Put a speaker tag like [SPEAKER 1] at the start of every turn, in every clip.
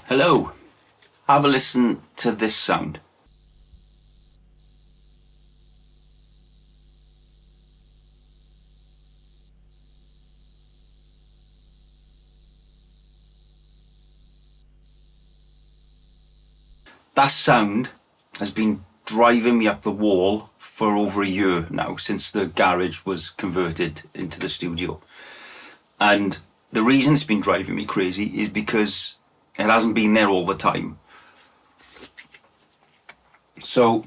[SPEAKER 1] Hello, have a listen to this sound. That sound has been driving me up the wall for over a year now, since the garage was converted into the studio. And the reason it's been driving me crazy is because it hasn't been there all the time. So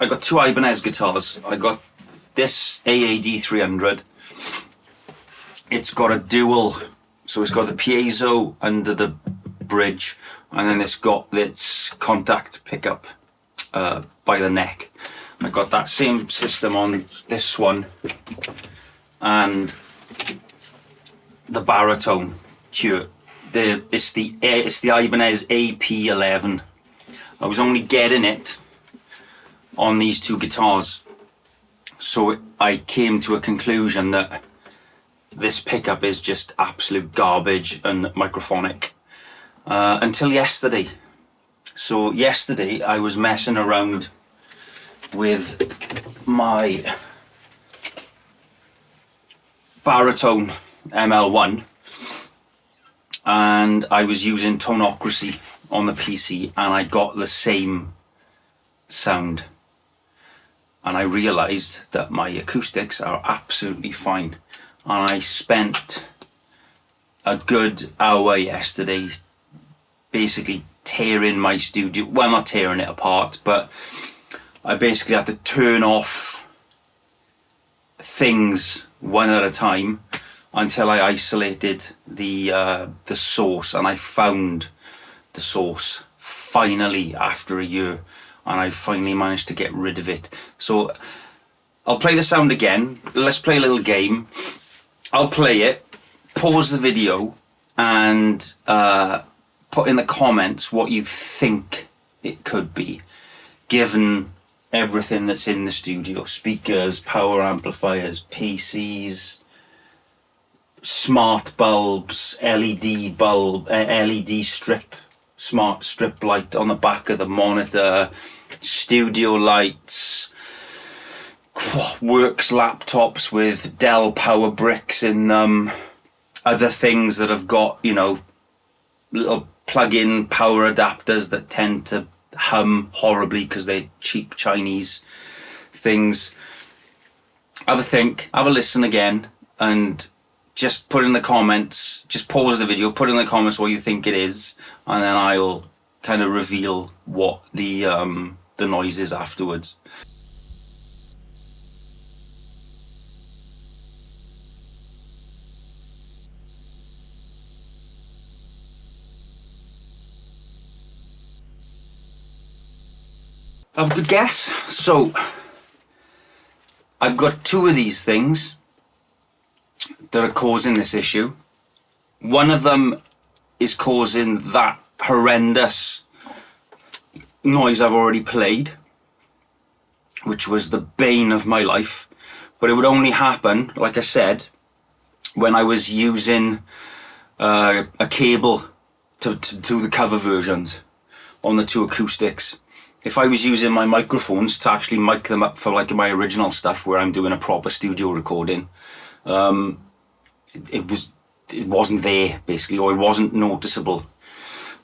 [SPEAKER 1] I got two Ibanez guitars. I got this AAD300. It's got a dual, so it's got the piezo under the bridge, and then it's got its contact pickup by the neck. I got that same system on this one, and the baritone here. It's the Ibanez Ep20. I was only getting it on these two guitars, so I came to a conclusion that this pickup is just absolute garbage and microphonic until yesterday. So yesterday I was messing around with my baritone ML1, and I was using Tonocracy on the PC, and I got the same sound, and I realised that my acoustics are absolutely fine. And I spent a good hour yesterday basically tearing my studio, well, not tearing it apart, but I basically had to turn off things one at a time until I isolated the source, and I found the source finally after a year, and I finally managed to get rid of it. So I'll play the sound again. Let's play a little game. I'll play it, pause the video, and put in the comments what you think it could be, given everything that's in the studio: speakers, power amplifiers, PCs, smart bulbs, LED strip, smart strip light on the back of the monitor, studio lights, works laptops with Dell power bricks in them, other things that have got, you know, little plug-in power adapters that tend to hum horribly because they're cheap Chinese things. Have a think, have a listen again, and just put in the comments, just pause the video, put in the comments what you think it is, and then I'll kind of reveal what the noise is afterwards. Have a good guess. So I've got two of these things that are causing this issue. One of them is causing that horrendous noise I've already played, which was the bane of my life. But it would only happen, like I said, when I was using a cable to do the cover versions on the two acoustics. If I was using my microphones to actually mic them up for like my original stuff where I'm doing a proper studio recording, it wasn't there basically, or it wasn't noticeable.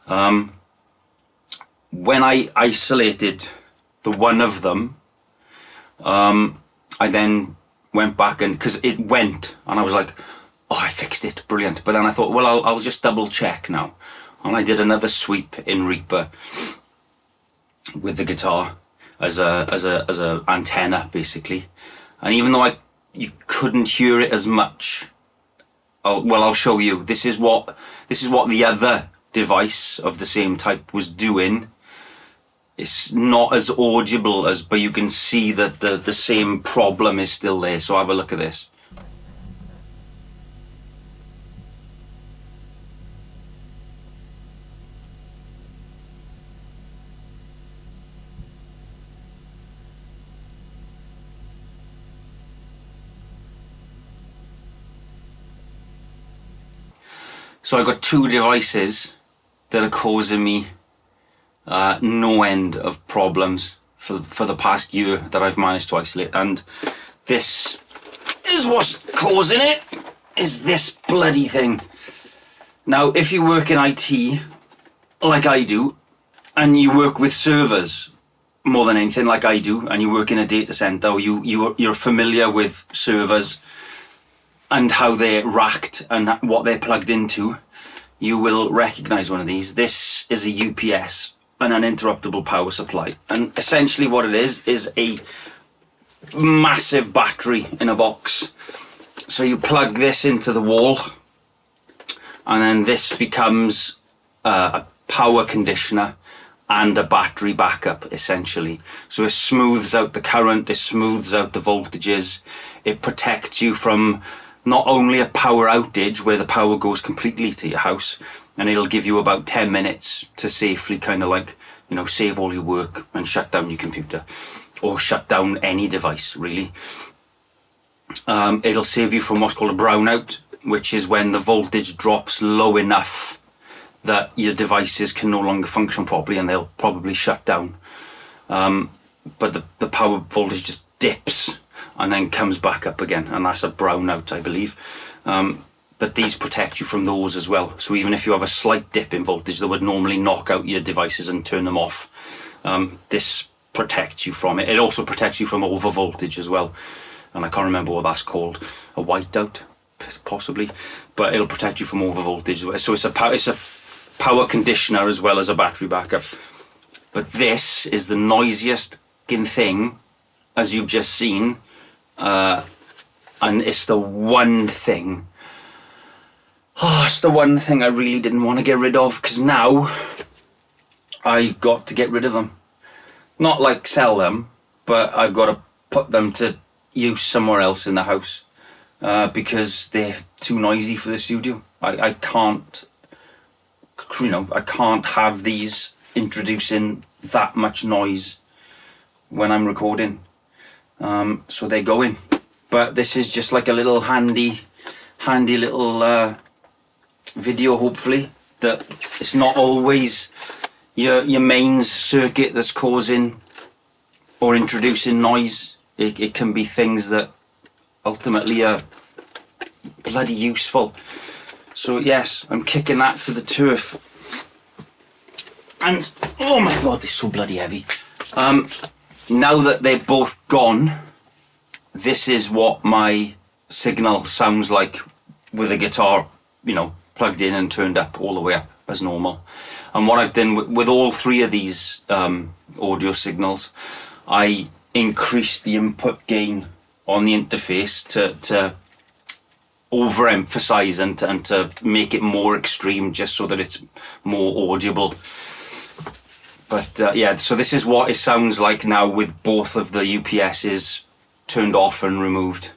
[SPEAKER 1] When I isolated the one of them, I then went back, and because it went, and I was like, oh, I fixed it, brilliant. But then I thought, well, I'll just double check now, and I did another sweep in Reaper with the guitar as a antenna basically, and even though you couldn't hear it as much, I'll show you. This is what the other device of the same type was doing. It's not as audible as, but you can see that the same problem is still there. So have a look at this. So I got two devices that are causing me no end of problems for the past year that I've managed to isolate, and this is what's causing it, is this bloody thing. Now, if you work in IT, like I do, and you work with servers more than anything, like I do, and you work in a data center, or you're familiar with servers and how they're racked and what they're plugged into, you will recognize one of these. This is a UPS, an uninterruptible power supply, and essentially what it is a massive battery in a box. So you plug this into the wall, and then this becomes a power conditioner and a battery backup, essentially. So it smooths out the current, it smooths out the voltages, it protects you from not only a power outage where the power goes completely to your house, and it'll give you about 10 minutes to safely kind of like, you know, save all your work and shut down your computer, or shut down any device, really. It'll save you from what's called a brownout, which is when the voltage drops low enough that your devices can no longer function properly and they'll probably shut down. But the power voltage just dips and then comes back up again, and that's a brownout, I believe. But these protect you from those as well. So even if you have a slight dip in voltage that would normally knock out your devices and turn them off, this protects you from it. It also protects you from over voltage as well. And I can't remember what that's called, a whiteout, possibly, but it'll protect you from over voltage. So it's a power conditioner as well as a battery backup. But this is the noisiest thing, as you've just seen, and it's the one thing. It's the one thing I really didn't want to get rid of, because now I've got to get rid of them. Not like sell them, but I've got to put them to use somewhere else in the house, because they're too noisy for the studio. I can't, you know, I can't have these introducing that much noise when I'm recording. So they're going. But this is just like a little handy little video, hopefully, that it's not always your mains circuit that's causing or introducing noise. It can be things that ultimately are bloody useful. So yes, I'm kicking that to the turf. And oh my god, they're so bloody heavy. Now that they're both gone, this is what my signal sounds like with a guitar, you know, plugged in and turned up all the way up as normal. And what I've done with all three of these audio signals, I increased the input gain on the interface to overemphasize and to make it more extreme, just so that it's more audible. But yeah, so this is what it sounds like now with both of the UPSs turned off and removed.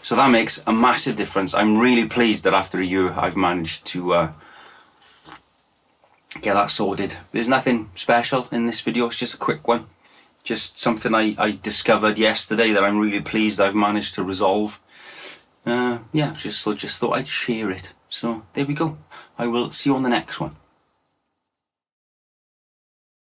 [SPEAKER 1] So that makes a massive difference. I'm really pleased that after a year I've managed to get that sorted. There's nothing special in this video, it's just a quick one. Just something I discovered yesterday that I'm really pleased I've managed to resolve. Yeah, just thought I'd share it. So there we go. I will see you on the next one.